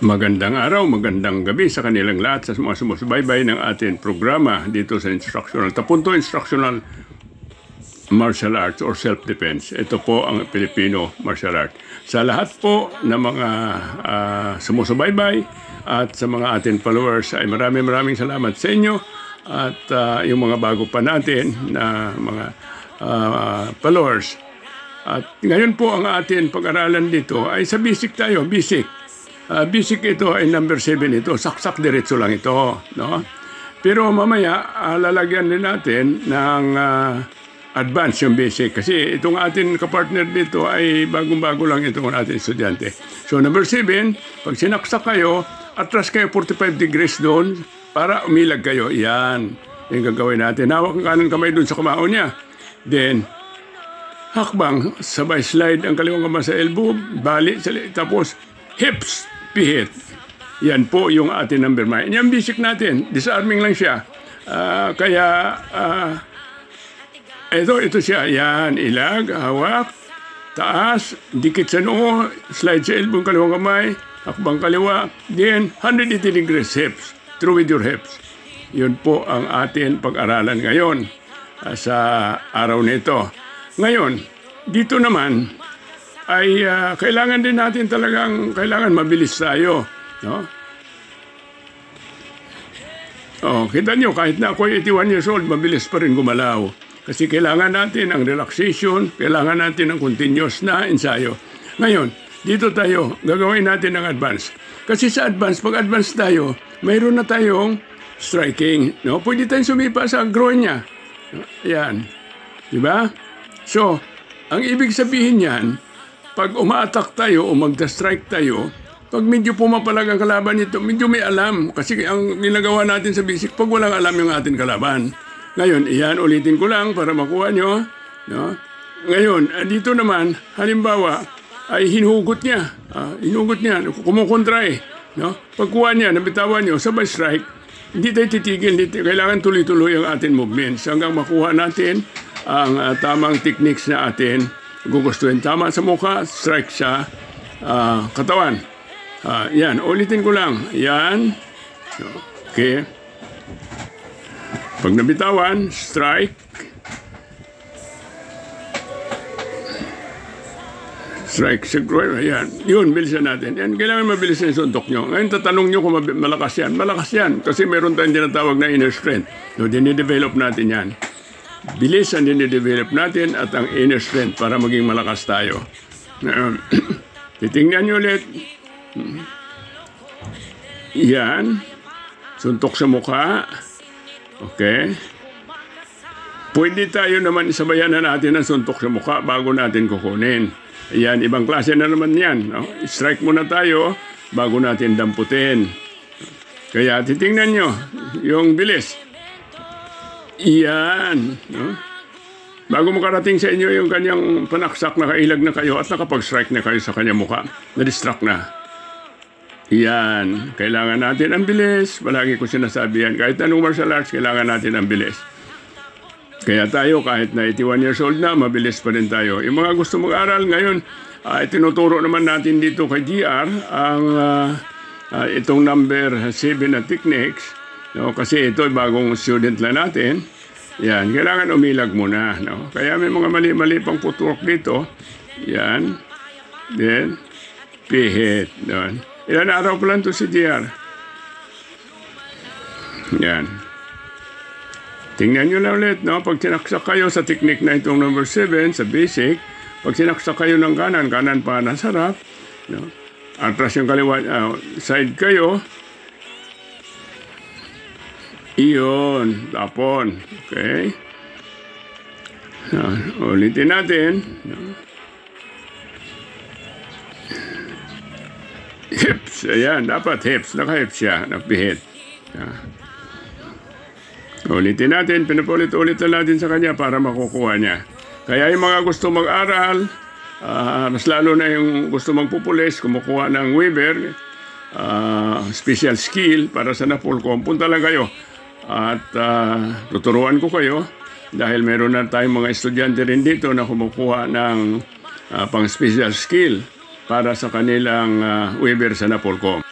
Magandang araw, magandang gabi sa kanilang lahat sa mga sumusubaybay ng ating programa dito sa Instructional Tapunto Instructional Martial Arts or Self-Defense. Ito po ang Filipino Martial Art. Sa lahat po ng mga sumusubaybay at sa mga ating followers ay maraming salamat sa inyo at yung mga bago pa natin na mga followers. At ngayon po ang ating pag-aralan dito ay sa basic tayo, basic. Basic ito ay number 7 ito. Saksak diretso lang ito. No? Pero mamaya, lalagyan din natin ng advance yung basic. Kasi itong ating kapartner dito ay bagong-bago lang itong ating estudyante. So number 7, pag sinaksak kayo, atras kayo 45 degrees doon para umilag kayo. Yan. Yung gagawin natin. Hawak ang kanan kamay doon sa kamao niya. Then, hakbang, sabay slide ang kaliwang kamay sa elbow, balik, tapos hips, pihit. Yan po yung ating number 9. Yan basic natin. Disarming lang siya. Ito siya. Yan, ilag, hawak, taas, dikit sa noo, slide sa elbow, kaliwang kamay, hakbang kaliwa, then 180 degrees hips, through with your hips. Yun po ang ating pag-aralan ngayon sa araw nito. Ngayon, dito naman, ay kailangan din natin kailangan mabilis tayo. No? Kita nyo, kahit na ako 81 years old, mabilis pa rin gumalaw. Kasi kailangan natin ang relaxation, kailangan natin ang continuous na ensayo. Ngayon, dito tayo, gagawin natin ang advance. Kasi sa advance, pag advance tayo, mayroon na tayong striking. No? Pwede tayong sumipa sa groin niya. Yan. Diba? So, ang ibig sabihin yan, pag umaatak tayo o magda-strike tayo, pag medyo pumapalag ang kalaban nito, medyo may alam. Kasi ang ginagawa natin sa basic, pag walang alam yung ating kalaban. Ngayon, iyan, ulitin ko lang para makuha nyo. No? Ngayon, dito naman, halimbawa, ay hinugot niya. Kumukontra eh. No? Pagkuha niya, nabitawan nyo, sabay strike, hindi tayo titigil. Kailangan tuloy-tuloy ang ating movements hanggang makuha natin ang tamang techniques na atin gugustuhin. Tama sa mukha, strike sa katawan. Yan, ulitin ko lang. Yan. Okay. Pag nabitawan, strike. Strike sa groin. Yan. Yun, bilisan natin. Yan, kailangan mabilis yung suntok nyo. Ngayon, tatanong nyo kung malakas yan. Malakas yan. Kasi meron tayong tinatawag na inner strength. So, dinidevelop natin yan. Bilis ang dinidevelop natin at ang inner strength para maging malakas tayo. Titingnan nyo ulit. Yan. Suntok sa mukha. Okay. Pwede tayo naman isabayan na natin ang suntok sa mukha bago natin kukunin. Yan, ibang klase na naman yan. No? Strike muna tayo bago natin damputin. Kaya titingnan nyo yung bilis. Iyan. No? Bago makarating sa inyo yung kanyang panaksak, nakailag na kayo at nakapag-strike na kayo sa kanyang mukha. Na-distract na. Iyan. Kailangan natin ang bilis. Palagi ko sinasabi yan. Kahit anong martial arts, kailangan natin ang bilis. Kaya tayo, kahit na 81 years old na, mabilis pa rin tayo. Yung mga gusto mag-aral ngayon, tinuturo naman natin dito kay GR ang itong number 7 na techniques. No, kasi ito ay bagong student lang natin. Yan, kailangan umilag muna. No? Kaya may mga mali-mali pang footwork dito. Yan. Then, pihit. Doon. Ilan araw pa lang ito si JR. Yan. Tingnan nyo na ulit. No? Pag sinaksak kayo sa technique na itong number 7, sa basic, pag sinaksak kayo ng kanan pa nasa harap, no? Atras yung kaliwa, side kayo, iyon, tapon. Okay. Ulitin natin. Hips. Ayan, dapat hips. Naka-hips siya. Napihit. Ulitin natin. Pinupulit-ulit na natin sa kanya para makukuha niya. Kaya yung mga gusto mag-aral, mas lalo na yung gusto magpupulis, kumukuha ng Weber, special skill para sa Napolcom, punta lang kayo. At tuturuan ko kayo dahil meron na tayong mga estudyante rin dito na kumukuha ng pang special skill para sa kanilang Weber sa Napolcom.